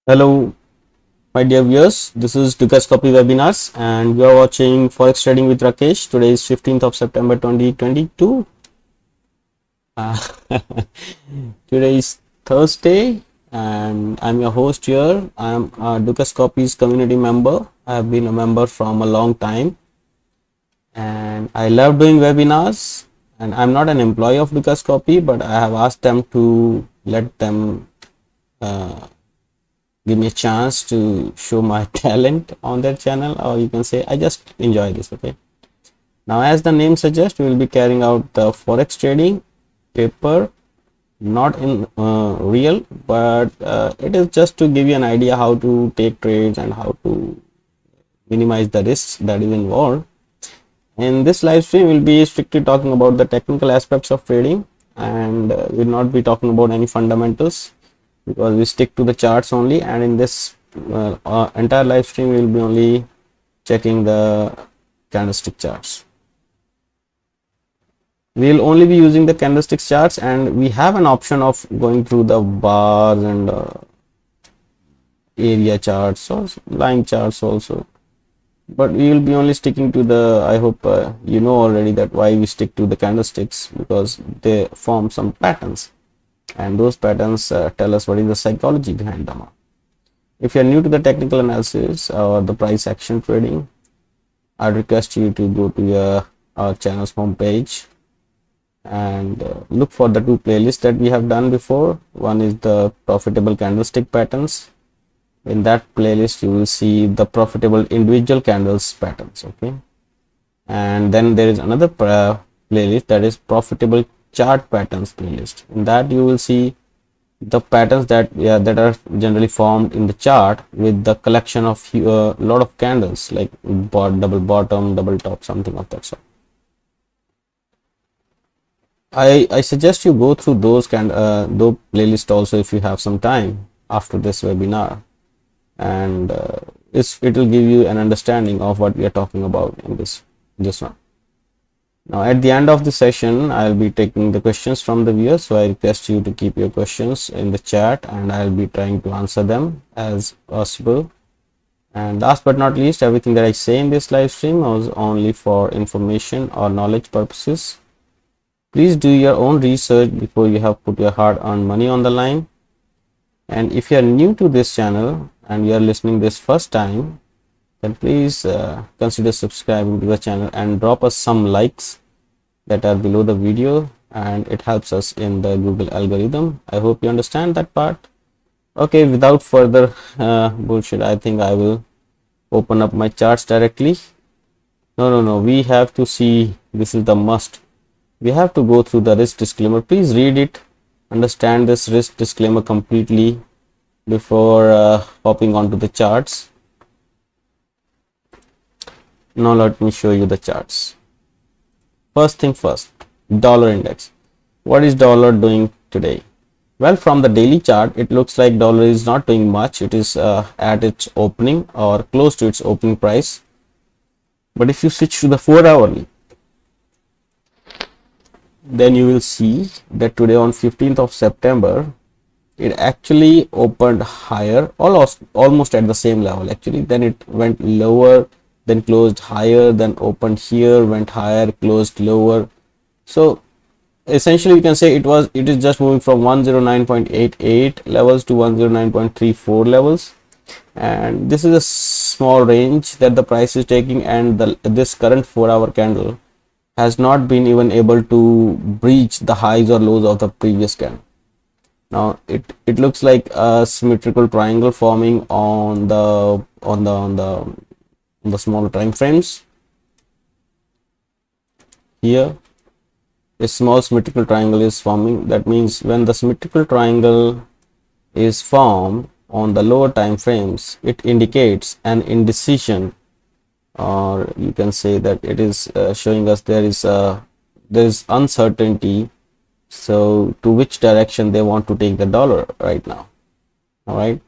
Hello, my dear viewers. This is Gbp webinars, and we are watching Forex trading with Rakesh. Today is 15th of September 2022. Uh, Today is Thursday, and I'm your host here. I'm Gbp's community member. I have been a member from a long time, and I love doing webinars. And I'm not an employee of Gbp, but I have asked them to let them give me a chance to show my talent on their channel, or you can say I just enjoy this. Okay, now as the name suggests, we will be carrying out the forex trading paper, not in real, but it is just to give you an idea how to take trades and how to minimize the risks that is involved. In this live stream, we'll be strictly talking about the technical aspects of trading, and we'll not be talking about any fundamentals, because we stick to the charts only. And in this entire live stream, we will be only checking the candlestick charts. We will only be using the candlestick charts, and we have an option of going through the bars and area charts or line charts also, but we will be only sticking to the, I hope you know already that why we stick to the candlesticks, because they form some patterns, and those patterns tell us what is the psychology behind them. If you are new to the technical analysis or the price action trading, I'd request you to go to our channel's homepage and look for the two playlists that we have done before. One is the profitable candlestick patterns. In that playlist, you will see the profitable individual candles patterns. Okay, and then there is another playlist, that is profitable chart patterns playlist. In that you will see the patterns that are generally formed in the chart with the collection of a lot of candles, like double bottom, double top, something of that sort. I suggest you go through those playlists also if you have some time after this webinar, and it will give you an understanding of what we are talking about in this one. Now at the end of the session, I'll be taking the questions from the viewers, so I request you to keep your questions in the chat, and I'll be trying to answer them as possible. And last but not least, everything that I say in this live stream was only for information or knowledge purposes. Please do your own research before you have put your hard-earned money on the line. And if you are new to this channel and you are listening this first time, then please consider subscribing to the channel and drop us some likes that are below the video, and it helps us in the Google algorithm. I hope you understand that part. Okay, without further bullshit, I think I will open up my charts directly. No, we have to see, this is the must. We have to go through the risk disclaimer. Please read it, understand this risk disclaimer completely before hopping onto the charts. Now let me show you the charts. First thing first, dollar index. What is dollar doing today? Well, from the daily chart, it looks like dollar is not doing much. It is at its opening or close to its opening price. But if you switch to the 4-hourly, then you will see that today on 15th of September, it actually opened higher, almost at the same level actually. Then it went lower, then closed higher, then opened here, went higher, closed lower. So essentially you can say it is just moving from 109.88 levels to 109.34 levels, and this is a small range that the price is taking, and this current 4-hour candle has not been even able to breach the highs or lows of the previous candle. Now it looks like a symmetrical triangle forming on the smaller time frames. Here a small symmetrical triangle is forming. That means when the symmetrical triangle is formed on the lower time frames, it indicates an indecision, or you can say that it is showing us there is uncertainty, so to which direction they want to take the dollar right now. All right,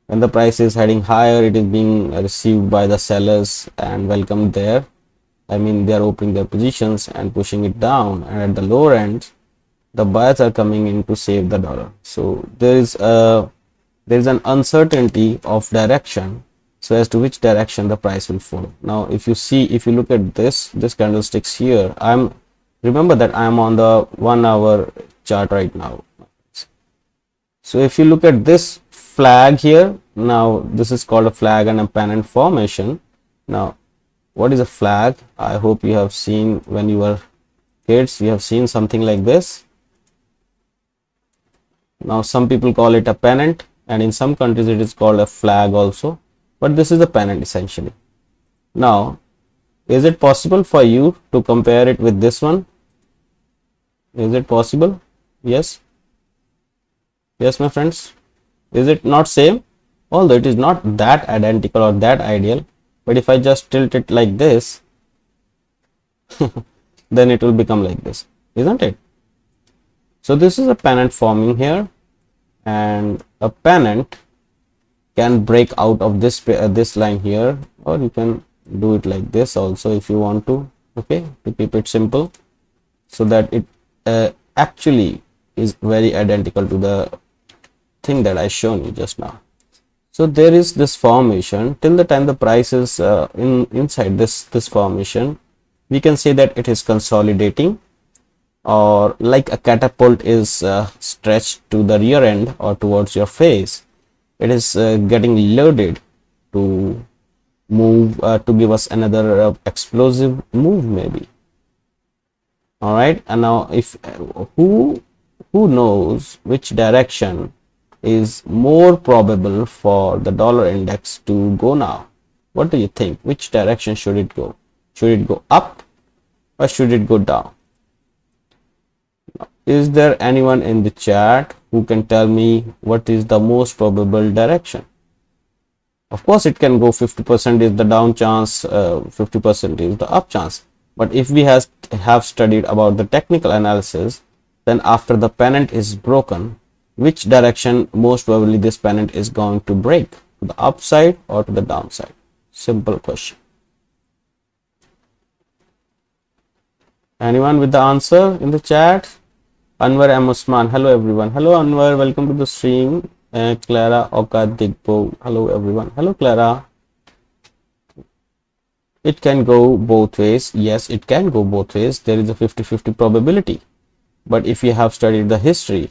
when the price is heading higher, it is being received by the sellers and welcomed there. I mean, they are opening their positions and pushing it down, and at the lower end, the buyers are coming in to save the dollar. So there is a there is an uncertainty of direction, so as to which direction the price will follow. Now if you look at this candlesticks here, remember that I am on the 1 hour chart right now. So if you look at this flag here, now this is called a flag and a pennant formation. Now what is a flag? I hope you have seen when you were kids, you have seen something like this. Now some people call it a pennant, and in some countries it is called a flag also, but this is a pennant essentially. Now is it possible for you to compare it with this one? Is it possible? Yes, yes my friends. Is it not same? Although it is not that identical or that ideal, but if I just tilt it like this then it will become like this, isn't it? So this is a pennant forming here, and a pennant can break out of this line here, or you can do it like this also if you want to, okay, to keep it simple, so that it actually is very identical to the thing that I shown you just now. So there is this formation. Till the time the price is inside this formation, we can say that it is consolidating, or like a catapult is stretched to the rear end or towards your face. It is getting loaded to move, to give us another explosive move maybe. All right, and now if who knows which direction is more probable for the dollar index to go now? What do you think? Which direction should it go? Should it go up or should it go down? Is there anyone in the chat who can tell me what is the most probable direction? Of course, it can go 50% is the down chance, 50% is the up chance. But if we have studied about the technical analysis, then after the pennant is broken, which direction most probably this pennant is going to break, to the upside or to the downside? Simple question. Anyone with the answer in the chat? Anwar M. Usman, hello everyone. Hello Anwar, welcome to the stream. Clara Oka Digpo, hello everyone. Hello Clara. It can go both ways. Yes, it can go both ways. There is a 50-50 probability. But if you have studied the history,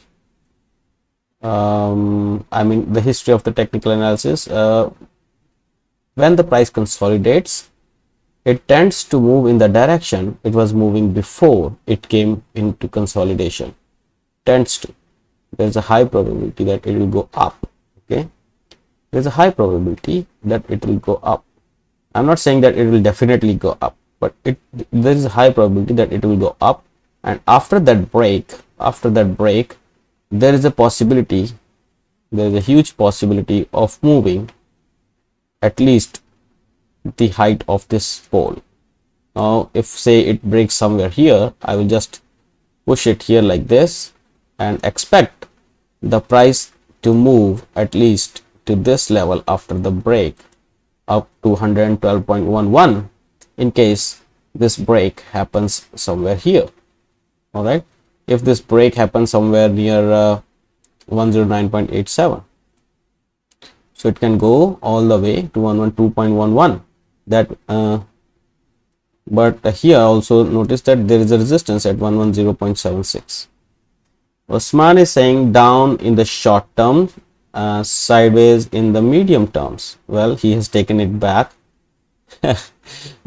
I mean the history of the technical analysis, when the price consolidates, it tends to move in the direction it was moving before it came into consolidation. Tends to. There's a high probability that it will go up. Okay, there's a high probability that it will go up. I'm not saying that it will definitely go up, but there is a high probability that it will go up. And after that break, there is a possibility, there is a huge possibility of moving at least the height of this pole. Now if say it breaks somewhere here, I will just push it here like this and expect the price to move at least to this level after the break, up to 112.11, in case this break happens somewhere here. All right, if this break happens somewhere near 109.87, so it can go all the way to 112.11. that but here also notice that there is a resistance at 110.76. Osman is saying down in the short term, sideways in the medium terms. Well, he has taken it back.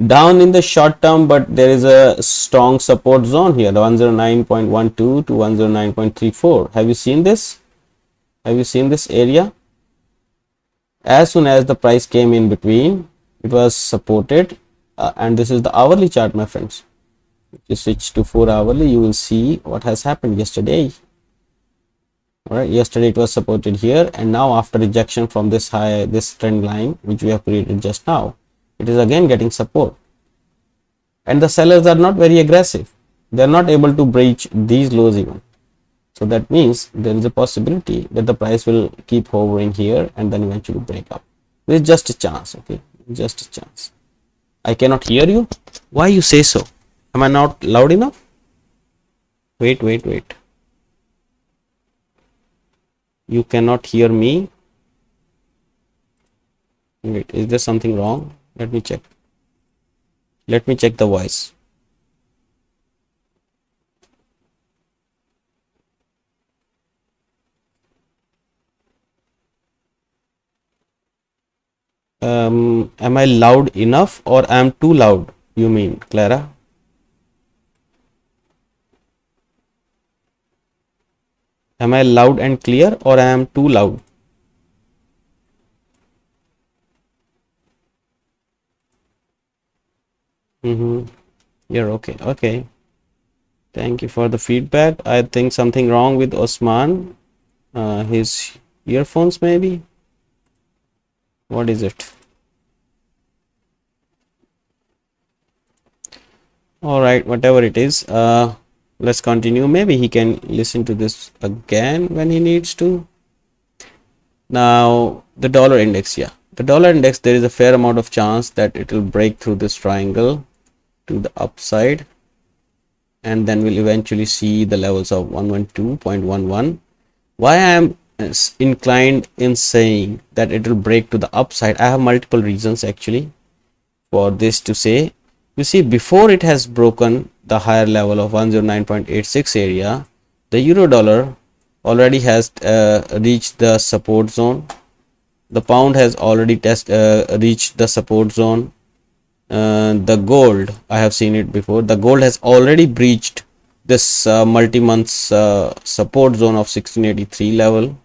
Down in the short term, but there is a strong support zone here, the 109.12 to 109.34. Have you seen this? Have you seen this area? As soon as the price came in between, it was supported, and this is the hourly chart, my friends. If you switch to 4 hourly, you will see what has happened yesterday. All right, yesterday it was supported here, and now after rejection from this high, this trend line which we have created just now, it is again getting support. And the sellers are not very aggressive. They are not able to breach these lows even. So that means there is a possibility that the price will keep hovering here and then eventually break up. There is just a chance, okay? Just a chance. I cannot hear you. Why you say so? Am I not loud enough? Wait. You cannot hear me. Wait, is there something wrong? Let me check. Let me check the voice. Am I loud enough or am too loud? You mean, Clara? Am I loud and clear or I am too loud? You're okay. Okay. Thank you for the feedback. I think something wrong with Osman. His earphones maybe? What is it? All right, whatever it is. Let's continue. Maybe he can listen to this again when he needs to. Now, the dollar index, yeah. The dollar index, there is a fair amount of chance that it will break through this triangle to the upside, and then we'll eventually see the levels of 112.11. Why I am inclined in saying that it will break to the upside, I have multiple reasons actually for this to say. You see, before it has broken the higher level of 109.86 area, the euro dollar already has reached the support zone. The pound has already reached the support zone. The gold, I have seen it before, the gold has already breached this multi-month support zone of 1683 level.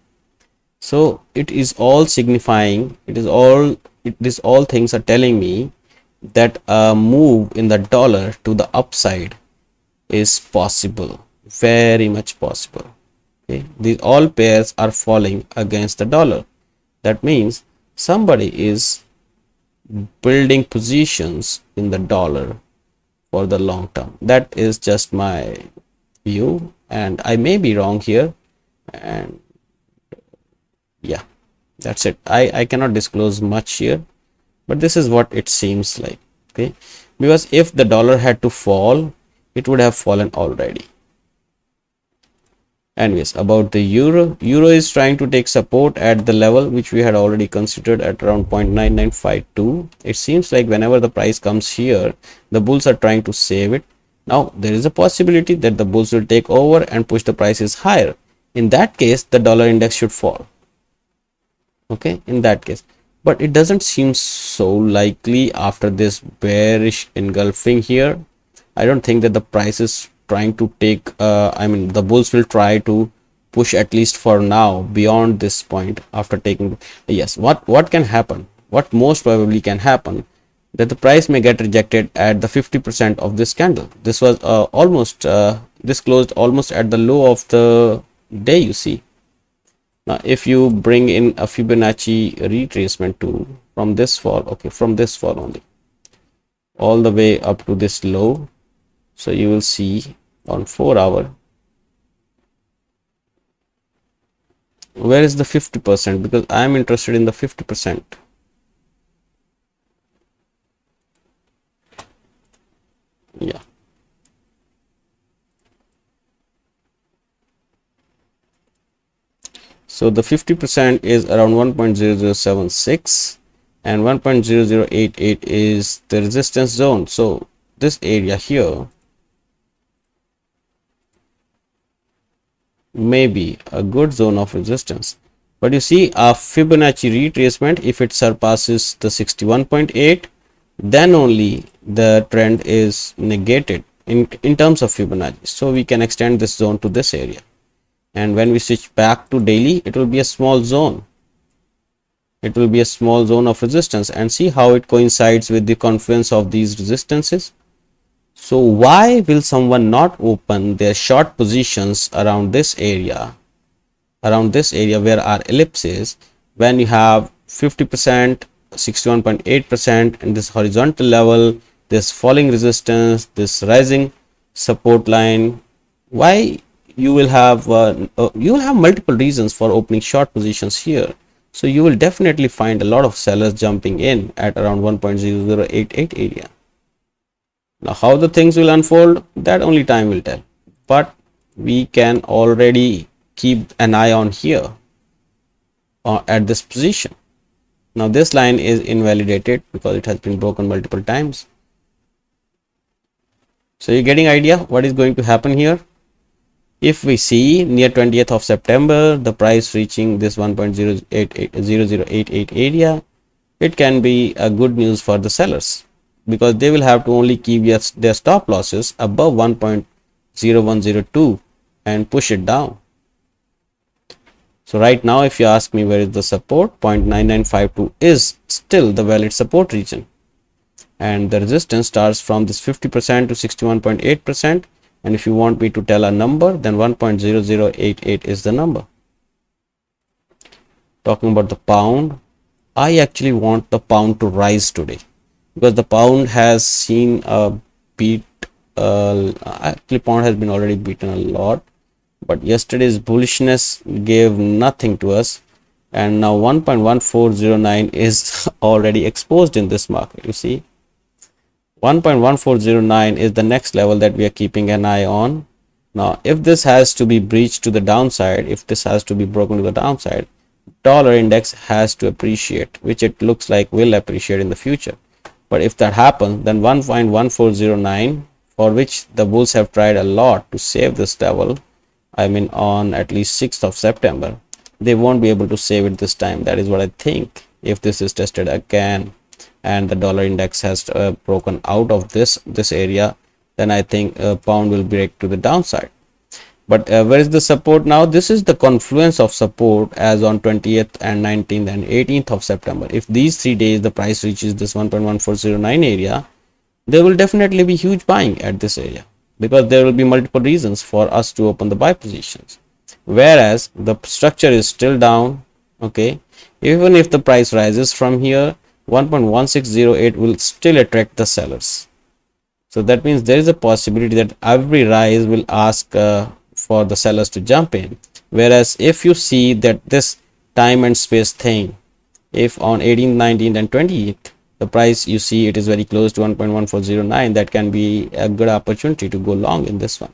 So it is all signifying, these all things are telling me that a move in the dollar to the upside is possible, very much possible. Okay, these all pairs are falling against the dollar. That means somebody is building positions in the dollar for the long term. That is just my view, and I may be wrong here. And yeah, that's it. I cannot disclose much here, but this is what it seems like. Okay, because if the dollar had to fall, it would have fallen already. Anyways, about the euro is trying to take support at the level which we had already considered at around 0.9952. It seems like whenever the price comes here, the bulls are trying to save it. Now there is a possibility that the bulls will take over and push the prices higher. In that case, the dollar index should fall. Okay, in that case, but it doesn't seem so likely after this bearish engulfing here. I don't think that the price is trying to take I mean, the bulls will try to push at least for now beyond this point after taking. Yes, what can happen, what most probably can happen, that the price may get rejected at the 50% of this candle. This was this closed almost at the low of the day, you see. Now if you bring in a Fibonacci retracement tool from this fall, okay, from this fall only all the way up to this low, so you will see on 4-hour, where is the 50%, because I am interested in the 50%. Yeah, so the 50% is around 1.0076 and 1.0088 is the resistance zone. So this area here may be a good zone of resistance. But you see, a Fibonacci retracement, if it surpasses the 61.8, then only the trend is negated in terms of Fibonacci. So we can extend this zone to this area, and when we switch back to daily, it will be a small zone. It will be a small zone of resistance, and see how it coincides with the confluence of these resistances. So why will someone not open their short positions around this area where our ellipse is, when you have 50%, 61.8%, and this horizontal level, this falling resistance, this rising support line? Why? You will have multiple reasons for opening short positions here. So you will definitely find a lot of sellers jumping in at around 1.0088 area. Now how the things will unfold, that only time will tell, but we can already keep an eye on here at this position. Now this line is invalidated because it has been broken multiple times. So you're getting idea what is going to happen here. If we see near 20th of September, the price reaching this 1.0088 area, it can be a good news for the sellers, because they will have to only keep their stop losses above 1.0102 and push it down. So right now, if you ask me where is the support, 0.9952 is still the valid support region, and the resistance starts from this 50% to 61.8%. And if you want me to tell a number, then 1.0088 is the number. Talking about the pound, I actually want the pound to rise today, because the pound has seen a beat. Actually, pound has been already beaten a lot, but yesterday's bullishness gave nothing to us, and now 1.1409 is already exposed in this market. You see, 1.1409 is the next level that we are keeping an eye on. Now, if this has to be breached to the downside, if this has to be broken to the downside, dollar index has to appreciate, which it looks like will appreciate in the future. But if that happens, then 1.1409, for which the bulls have tried a lot to save this level, I mean on at least 6th of September, they won't be able to save it this time. That is what I think. If this is tested again and the dollar index has broken out of this area, then I think pound will break to the downside. But where is the support now? This is the confluence of support as on 20th and 19th and 18th of September. If these 3 days the price reaches this 1.1409 area, there will definitely be huge buying at this area, because there will be multiple reasons for us to open the buy positions. Whereas the structure is still down, okay, even if the price rises from here, 1.1608 will still attract the sellers. So that means there is a possibility that every rise will ask for the sellers to jump in. Whereas if you see that this time and space thing, if on 18th, 19th and 20th, the price you see it is very close to 1.1409, that can be a good opportunity to go long in this one.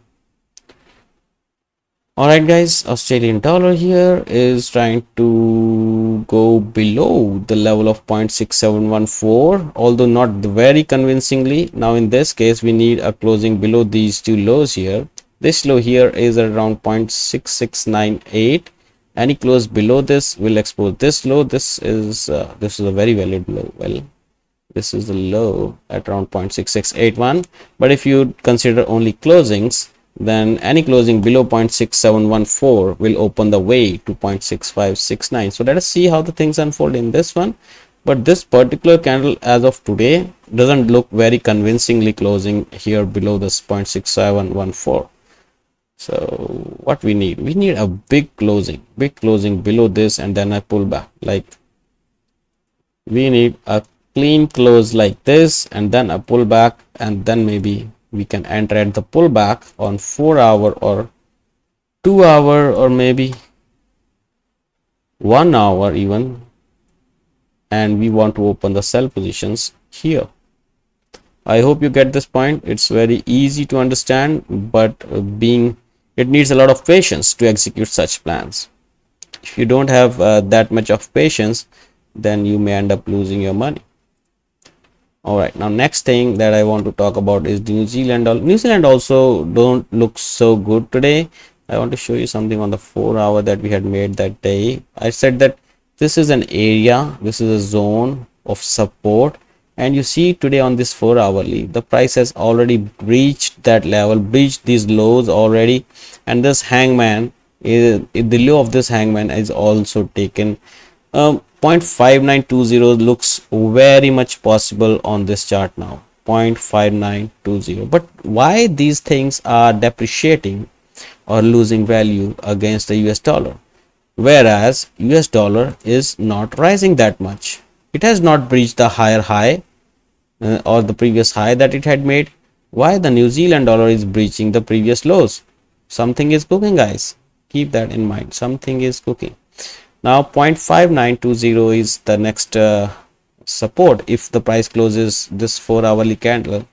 Alright guys, Australian dollar here is trying to go below the level of 0.6714, although not very convincingly. Now in this case, we need a closing below these two lows here. This low here is around 0.6698. Any close below this will expose this low. This is a very valid low. Well, this is the low at around 0.6681. But if you consider only closings, then any closing below 0.6714 will open the way to 0.6569. So let us see how the things unfold in this one. But this particular candle as of today doesn't look very convincingly closing here below this 0.6714. So what we need a big closing below this, and then a pullback. Like we need a clean close like this, and then a pullback, and then maybe we can enter at the pullback on 4 hour or 2 hour or maybe 1 hour even, and we want to open the sell positions here. I hope you get this point. It's very easy to understand, but it needs a lot of patience to execute such plans. If you don't have that much of patience, then you may end up losing your money. All right, now next thing that I want to talk about is New Zealand. New Zealand also don't look so good today. I want to show you something on the 4 hour that we had made that day. I said that this is an area, this is a zone of support, and you see today on this 4 hourly, the price has already breached that level, breached these lows already, and this hangman is the low of this hangman is also taken. 0.5920 looks very much possible on this chart now. 0.5920. But why these things are depreciating or losing value against the US dollar, whereas US dollar is not rising that much? It has not breached the higher high or the previous high that it had made. Why the New Zealand dollar is breaching the previous lows? Something is cooking, guys. Keep that in mind. Something is cooking. Now 0.5920 is the next support. If the price closes this 4 hourly candle,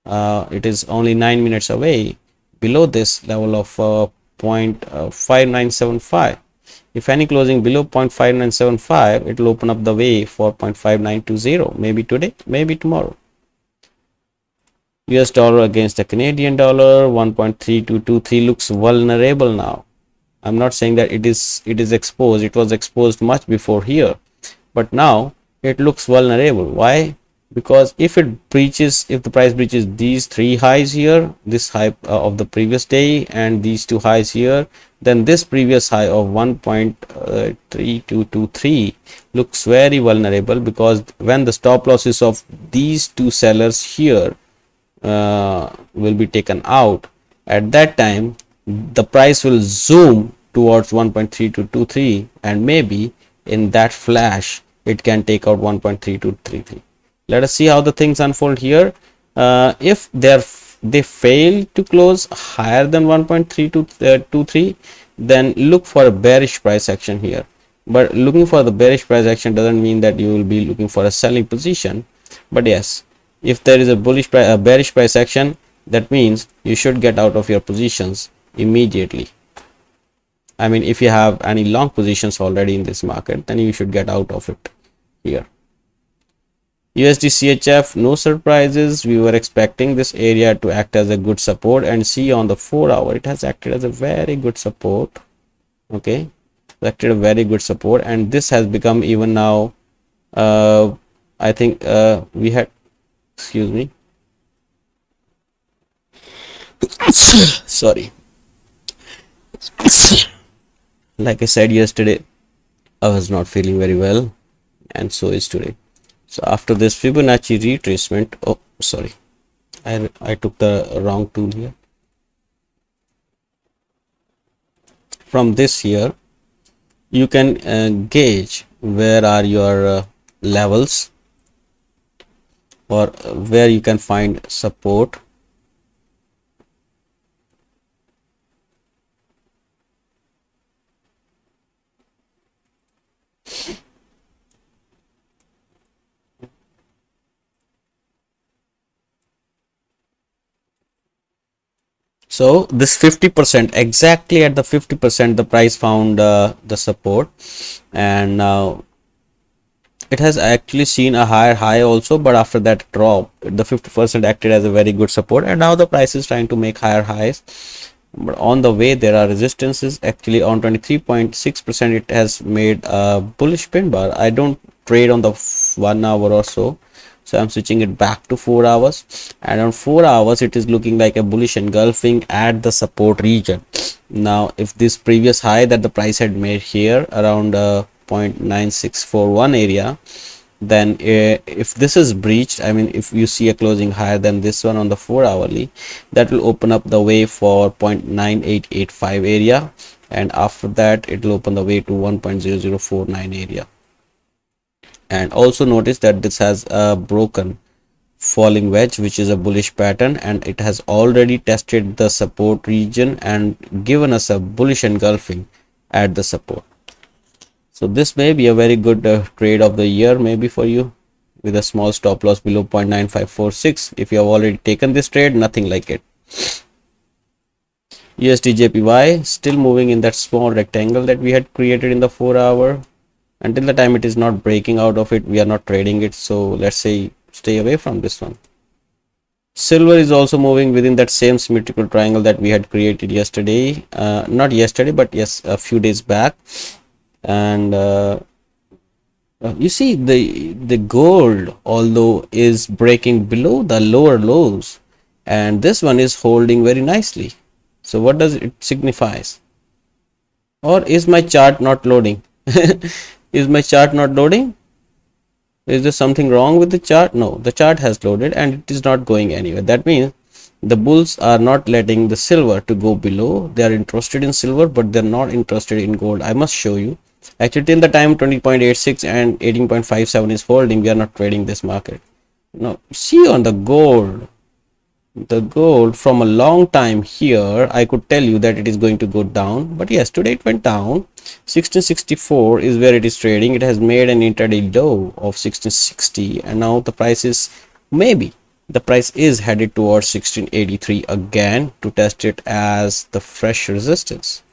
it is only 9 minutes away below this level of 0.5975. If any closing below 0.5975, it will open up the way for 0.5920, maybe today, maybe tomorrow. US dollar against the Canadian dollar, 1.3223 looks vulnerable now. I'm not saying that it is exposed. It was exposed much before here, but now it looks vulnerable. Why? Because if the price breaches these three highs here, this high of the previous day and these two highs here, then this previous high of 1.3223 looks very vulnerable, because when the stop losses of these two sellers here will be taken out, at that time the price will zoom towards 1.3223, and maybe in that flash it can take out 1.3233. Let us see how the things unfold here. If they fail to close higher than 1.3223, then look for a bearish price action here. But looking for the bearish price action doesn't mean that you will be looking for a selling position. But yes, if there is a bearish price action, that means you should get out of your positions immediately. I mean, if you have any long positions already in this market, then you should get out of it here. USD CHF, no surprises. We were expecting this area to act as a good support, and see on the 4 hour it has acted as a very good support. Okay, acted a very good support, and this has become even now, I think we had, excuse me, sorry, like I said yesterday, I was not feeling very well, and so is today. So after this Fibonacci retracement, oh sorry, I took the wrong tool here. From this here you can gauge where are your levels, or where you can find support. So this 50%, exactly at the 50%, the price found the support, and now it has actually seen a higher high also, but after that drop, the 50% acted as a very good support, and now the price is trying to make higher highs. But on the way there are resistances. Actually on 23.6% it has made a bullish pin bar. I don't trade on the 1 hour or so, so I'm switching it back to 4 hours, and on 4 hours it is looking like a bullish engulfing at the support region. Now if this previous high that the price had made here around 0.9641 area, then if this is breached, I mean if you see a closing higher than this one on the 4 hourly, that will open up the way for 0.9885 area, and after that it will open the way to 1.0049 area. And also notice that this has a broken falling wedge, which is a bullish pattern, and it has already tested the support region and given us a bullish engulfing at the support. So this may be a very good trade of the year, maybe for you, with a small stop loss below 0.9546. If you have already taken this trade, nothing like it. USD JPY still moving in that small rectangle that we had created in the 4 hour. Until the time it is not breaking out of it, we are not trading it. So let's say stay away from this one. Silver is also moving within that same symmetrical triangle that we had created yesterday. Not yesterday, but yes, a few days back. And you see the gold, although is breaking below the lower lows, and this one is holding very nicely. So what does it signifies? Or is my chart not loading? Is my chart not loading? Is there something wrong with the chart? No, the chart has loaded and it is not going anywhere. That means the bulls are not letting the silver to go below. They are interested in silver, but they're not interested in gold. I must show you. Actually, till the time 20.86 and 18.57 is holding, we are not trading this market. Now, see on the gold from a long time here, I could tell you that it is going to go down, but yes, today it went down. 1664 is where it is trading. It has made an intraday low of 1660, and now the price is headed towards 1683 again to test it as the fresh resistance.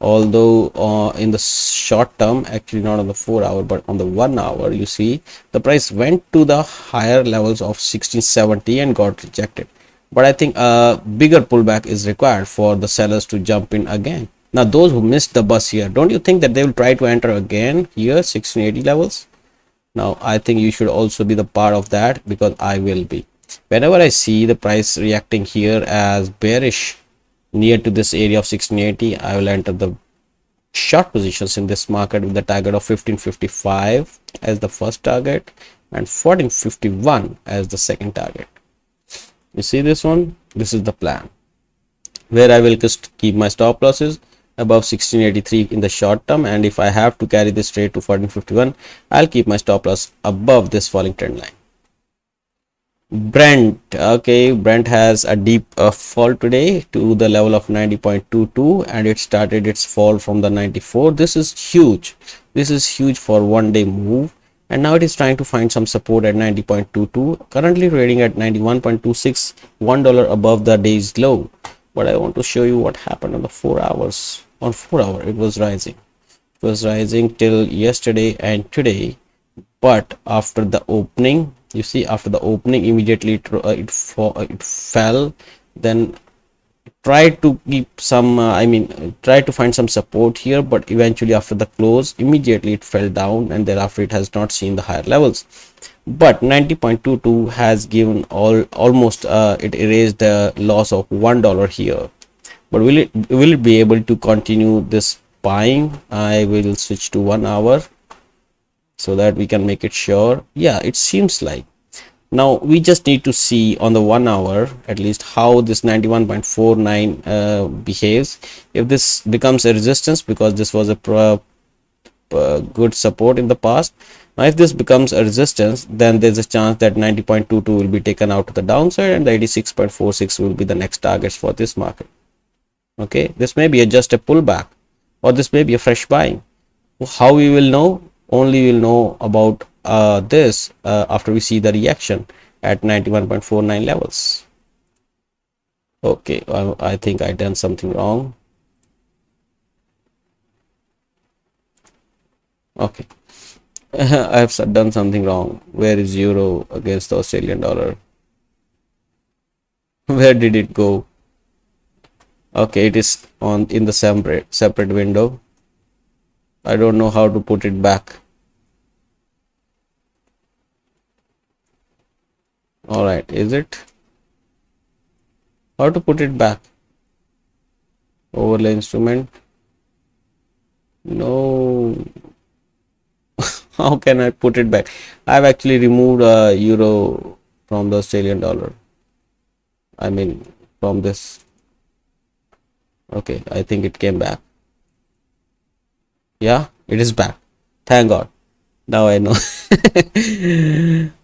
although in the short term, actually not on the 4 hour but on the 1 hour, you see the price went to the higher levels of 1670 and got rejected. But I think a bigger pullback is required for the sellers to jump in again. Now those who missed the bus here, don't you think that they will try to enter again here 1680 levels? Now I think you should also be the part of that, because I will be. Whenever I see the price reacting here as bearish near to this area of 1680, I will enter the short positions in this market with the target of 1555 as the first target and 1451 as the second target. You see this one? This is the plan, where I will just keep my stop losses above 1683 in the short term, and if I have to carry this trade to 1451, I'll keep my stop loss above this falling trend line. Brent, okay, Brent has a deep fall today to the level of 90.22, and it started its fall from the 94. This is huge. This is huge for one day move, and now it is trying to find some support at 90.22, currently trading at 91.26, $1 above the day's low. But I want to show you what happened on the 4 hours. On 4 hour, it was rising. It was rising till yesterday and today, but after the opening, you see, after the opening, immediately it fell. Then tried to keep some try to find some support here, but eventually after the close, immediately it fell down, and thereafter it has not seen the higher levels. But 90.22 has given almost it erased the loss of $1 here. But will it be able to continue this buying? I will switch to 1 hour so that we can make it sure. Yeah, it seems like. Now we just need to see on the 1 hour at least how this 91.49 behaves. If this becomes a resistance, because this was a good support in the past, now if this becomes a resistance, then there's a chance that 90.22 will be taken out to the downside, and the 86.46 will be the next targets for this market. Okay, this may be just a pullback, or this may be a fresh buying. How we will know? Only we'll know about this after we see the reaction at 91.49 levels. Okay, I think I done something wrong. Okay, I have done something wrong. Where is euro against the Australian dollar? Where did it go? Okay, it is in the separate window. I don't know how to put it back. All right, is it? How to put it back? Overlay instrument. No. How can I put it back? I've actually removed euro from the Australian dollar. I mean, from this. Okay, I think it came back. Yeah, it is back. Thank God. Now I know.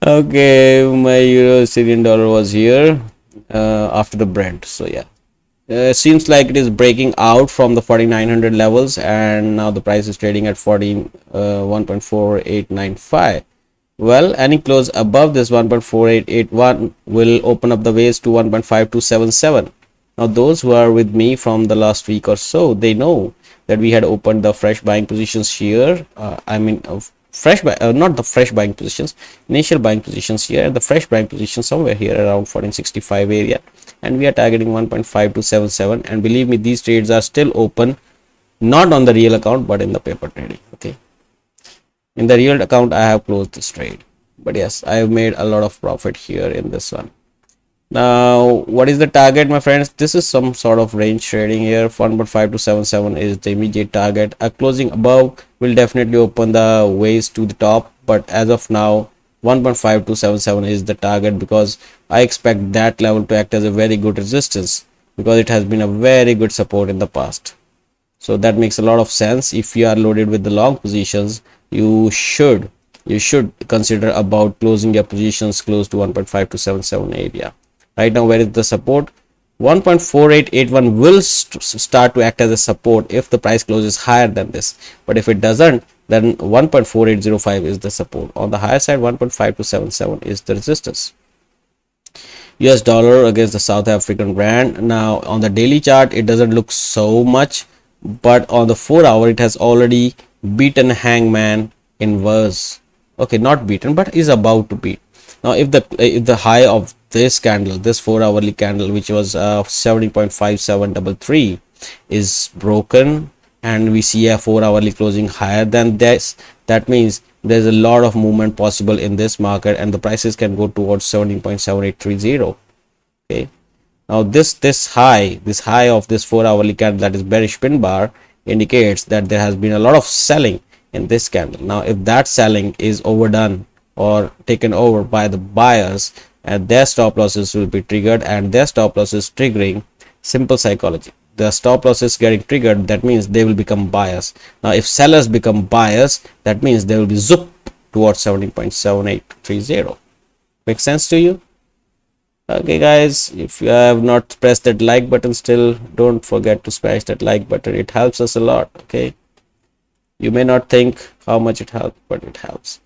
Okay, my euro Australian dollar was here after the Brent. So yeah, seems like it is breaking out from the 4900 levels, and now the price is trading at 1.4895. Well, any close above this 1.4881 will open up the ways to 1.5277. Now those who are with me from the last week or so, they know that we had opened the fresh buying positions here. Not the fresh buying positions, initial buying positions here, the fresh buying position somewhere here around 1465 area, and we are targeting 1.5277. and believe me, these trades are still open, not on the real account but in the paper trading. Okay, in the real account I have closed this trade, but yes, I have made a lot of profit here in this one. Now what is the target, my friends? This is some sort of range trading here. 1.5277 is the immediate target. A closing above will definitely open the ways to the top, but as of now 1.5277 is the target, because I expect that level to act as a very good resistance, because it has been a very good support in the past. So that makes a lot of sense. If you are loaded with the long positions, you should consider about closing your positions close to 1.5277 area. Right now, where is the support? 1.4881 will start to act as a support if the price closes higher than this, but if it doesn't, then 1.4805 is the support. On the higher side, 1.5277 is the resistance. US dollar against the South African rand. Now on the daily chart, it doesn't look so much but on the 4 hour it has already beaten hangman inverse. Okay, not beaten, but is about to beat. Now if the high of this candle, this 4 hourly candle, which was 70.5733, is broken, and we see a 4 hourly closing higher than this, that means there's a lot of movement possible in this market, and the prices can go towards 17.7830. okay. Now this high of this 4 hourly candle, that is bearish pin bar, indicates that there has been a lot of selling in this candle. Now if that selling is overdone or taken over by the buyers, and their stop losses will be triggered, and their stop losses triggering simple psychology. The stop losses getting triggered, that means they will become buyers. Now if sellers become buyers, that means they will be zoop towards 17.7830. Make sense to you? Okay guys, if you have not pressed that like button still, don't forget to smash that like button. It helps us a lot. Okay, you may not think how much it helps, but it helps.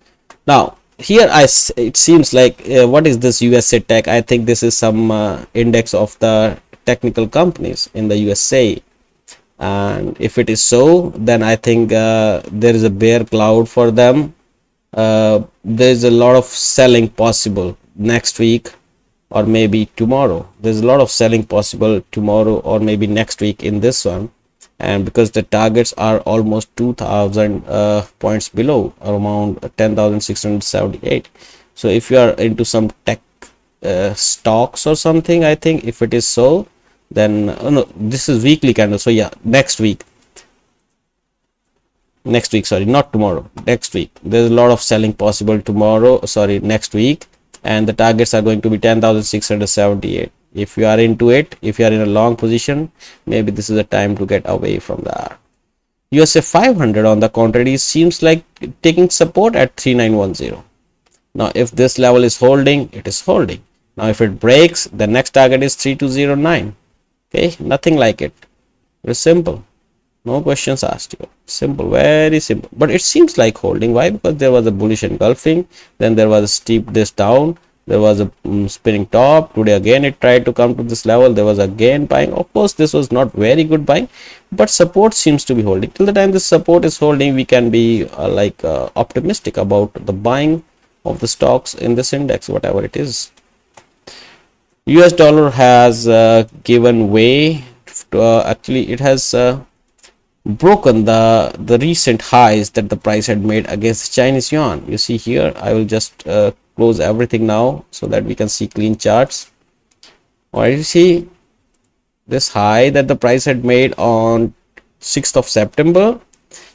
Now here it seems like what is this USA tech? I think this is some index of the technical companies in the USA, and if it is so, then I think there is a bear cloud for them. There is a lot of selling possible next week or maybe tomorrow. There's a lot of selling possible tomorrow or maybe next week in this one, and because the targets are almost 2000 points below, around 10,678. So if you are into some tech stocks or something, I think if it is so, then no, this is weekly candle. So yeah, next week, sorry, not tomorrow, next week, there's a lot of selling possible tomorrow, sorry, next week, and the targets are going to be 10,678. If you are into it, if you are in a long position, maybe this is the time to get away from that. USA 500 on the contrary seems like taking support at 3910. Now if this level is holding, it is holding. Now if it breaks, the next target is 3209. Okay, nothing like it. Very simple, no questions asked here. Simple, very simple. But it seems like holding. Why? Because there was a bullish engulfing, then there was a steep this down, there was a spinning top. Today again it tried to come to this level, there was again buying. Of course this was not very good buying, but support seems to be holding. Till the time this support is holding, we can be optimistic about the buying of the stocks in this index, whatever it is. US dollar has given way to, actually it has broken the recent highs that the price had made against the Chinese yuan. You see here, I will just close everything now so that we can see clean charts. Alright, you see this high that the price had made on 6th of September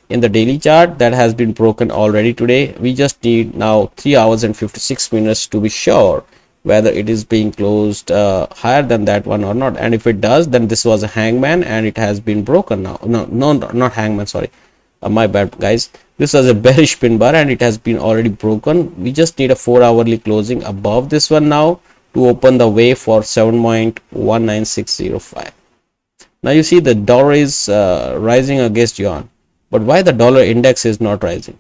in the daily chart, that has been broken already today. We just need now 3 hours and 56 minutes to be sure whether it is being closed higher than that one or not. And if it does, then this was a hangman and it has been broken now. No, not hangman, sorry, my bad guys, this was a bearish pin bar and it has been already broken. We just need a 4 hourly closing above this one now to open the way for 7.19605. now you see the dollar is rising against yuan, but why the dollar index is not rising?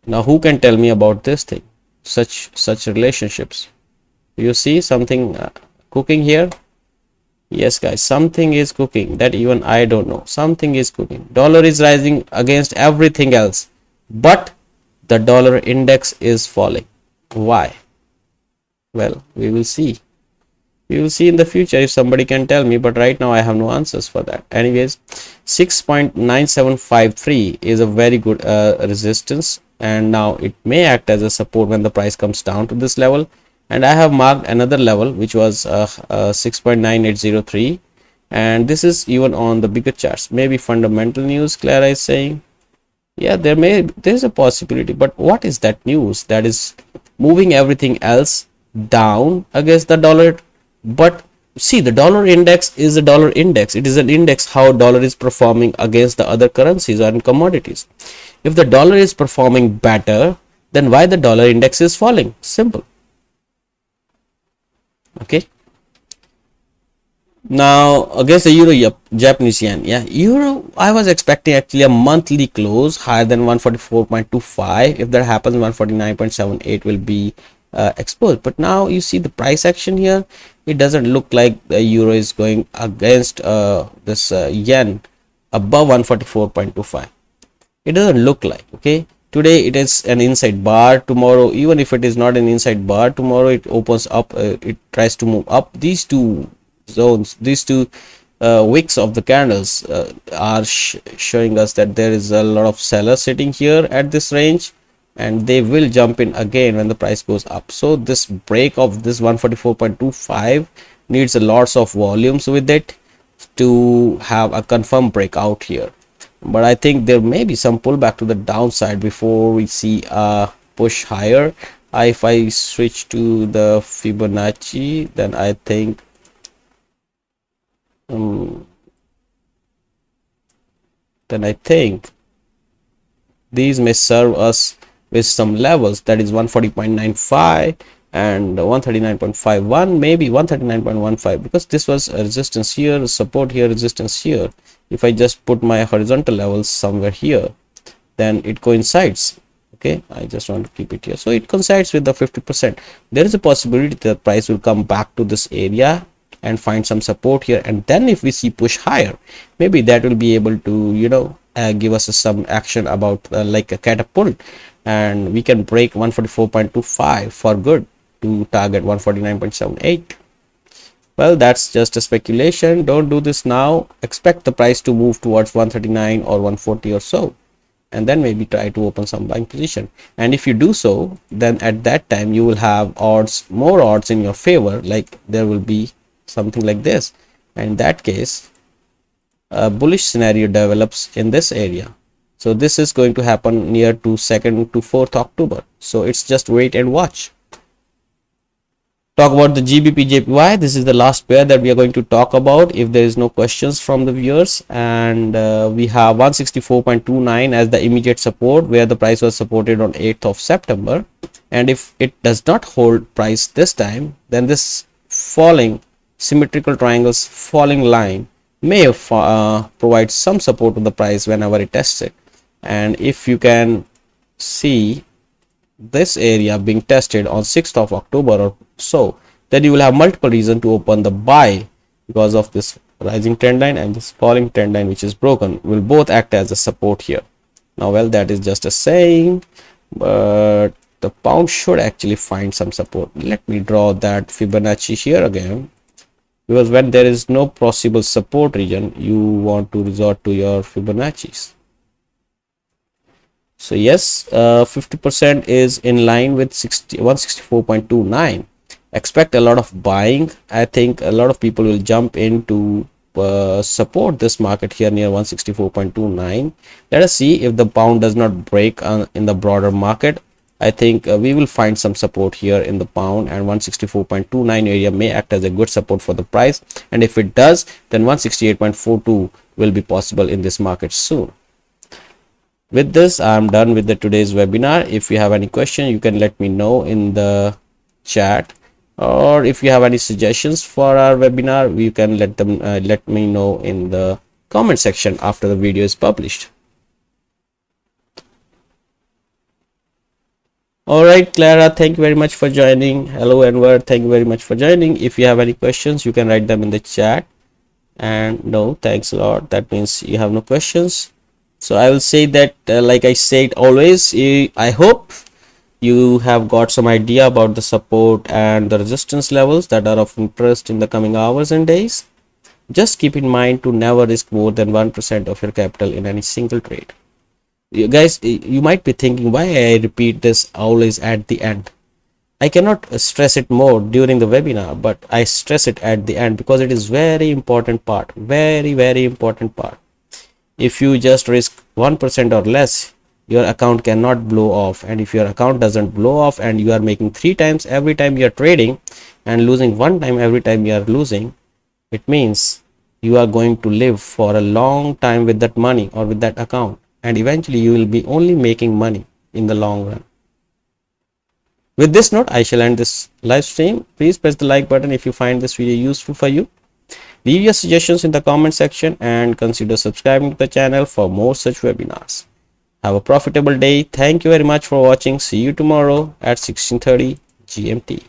Now who can tell me about this thing? Such relationships. You see something cooking here? Yes guys, something is cooking that even I don't know. Something is cooking. Dollar is rising against everything else, but the dollar index is falling. Why? Well, we will see. We will see in the future if somebody can tell me, but right now I have no answers for that. Anyways, 6.9753 is a very good resistance, and now it may act as a support when the price comes down to this level. And I have marked another level which was 6.9803, and this is even on the bigger charts. Maybe fundamental news, Clara is saying. Yeah, there's a possibility, but what is that news that is moving everything else down against the dollar? But see, the dollar index is a dollar index. It is an index how dollar is performing against the other currencies or in commodities. If the dollar is performing better, then why the dollar index is falling? Simple. Okay. Now against the euro, Japanese yen, yeah, euro, I was expecting actually a monthly close higher than 144.25. if that happens, 149.78 will be exposed. But now you see the price action here, it doesn't look like the euro is going against this yen above 144.25. It doesn't look like. Okay, today it is an inside bar. Tomorrow, even if it is not an inside bar, tomorrow it opens up, it tries to move up. These two zones, these two wicks of the candles are showing us that there is a lot of sellers sitting here at this range, and they will jump in again when the price goes up. So this break of this 144.25 needs a lots of volumes with it to have a confirmed breakout here. But I think there may be some pullback to the downside before we see a push higher. If I switch to the Fibonacci, then I think these may serve us with some levels, that is 140.95 and 139.51, maybe 139.15, because this was a resistance here, support here, resistance here. If I just put my horizontal levels somewhere here, then it coincides. Okay, I just want to keep it here, so it coincides with the 50%. There is a possibility that the price will come back to this area and find some support here, and then if we see push higher, maybe that will be able to, you know, give us some action about like a catapult, and we can break 144.25 for good to target 149.78. Well, that's just a speculation. Don't do this now. Expect the price to move towards 139 or 140 or so, and then maybe try to open some buying position. And if you do so, then at that time you will have odds, more odds in your favor, like there will be something like this. And in that case, a bullish scenario develops in this area. So this is going to happen near to 2nd to 4th October. So it's just wait and watch. Talk about the Gbp Jpy. This is the last pair that we are going to talk about if there is no questions from the viewers. And we have 164.29 as the immediate support, where the price was supported on 8th of September. And if it does not hold price this time, then this falling symmetrical triangles falling line may provide some support to the price whenever it tests it. And if you can see this area being tested on 6th of October or so, then you will have multiple reasons to open the buy, because of this rising trend line and this falling trend line which is broken will both act as a support here. Now, well, that is just a saying, but the pound should actually find some support. Let me draw that Fibonacci here again, because when there is no possible support region, you want to resort to your Fibonacci's. So yes, 50% is in line with 164.29. Expect a lot of buying. I think a lot of people will jump in to support this market here near 164.29. Let us see if the pound does not break in the broader market. I think we will find some support here in the pound, and 164.29 area may act as a good support for the price. And if it does, then 168.42 will be possible in this market soon. With this, I'm done with today's webinar. If you have any question, you can let me know in the chat, or if you have any suggestions for our webinar, you can let me know in the comment section after the video is published. All right, Clara, thank you very much for joining. Hello, Edward, thank you very much for joining. If you have any questions, you can write them in the chat. And no, thanks a lot. That means you have no questions. So I will say that, like I said always, I hope you have got some idea about the support and the resistance levels that are of interest in the coming hours and days. Just keep in mind to never risk more than 1% of your capital in any single trade. You guys, you might be thinking why I repeat this always at the end. I cannot stress it more during the webinar, but I stress it at the end because it is very important part, very, very important part. If you just risk 1% or less, your account cannot blow off. And if your account doesn't blow off and you are making 3 times every time you are trading and losing 1 time every time you are losing, it means you are going to live for a long time with that money or with that account, and eventually you will be only making money in the long run. With this note, I shall end this live stream. Please press the like button if you find this video useful for you. Leave your suggestions in the comment section and consider subscribing to the channel for more such webinars. Have a profitable day. Thank you very much for watching. See you tomorrow at 16:30 GMT.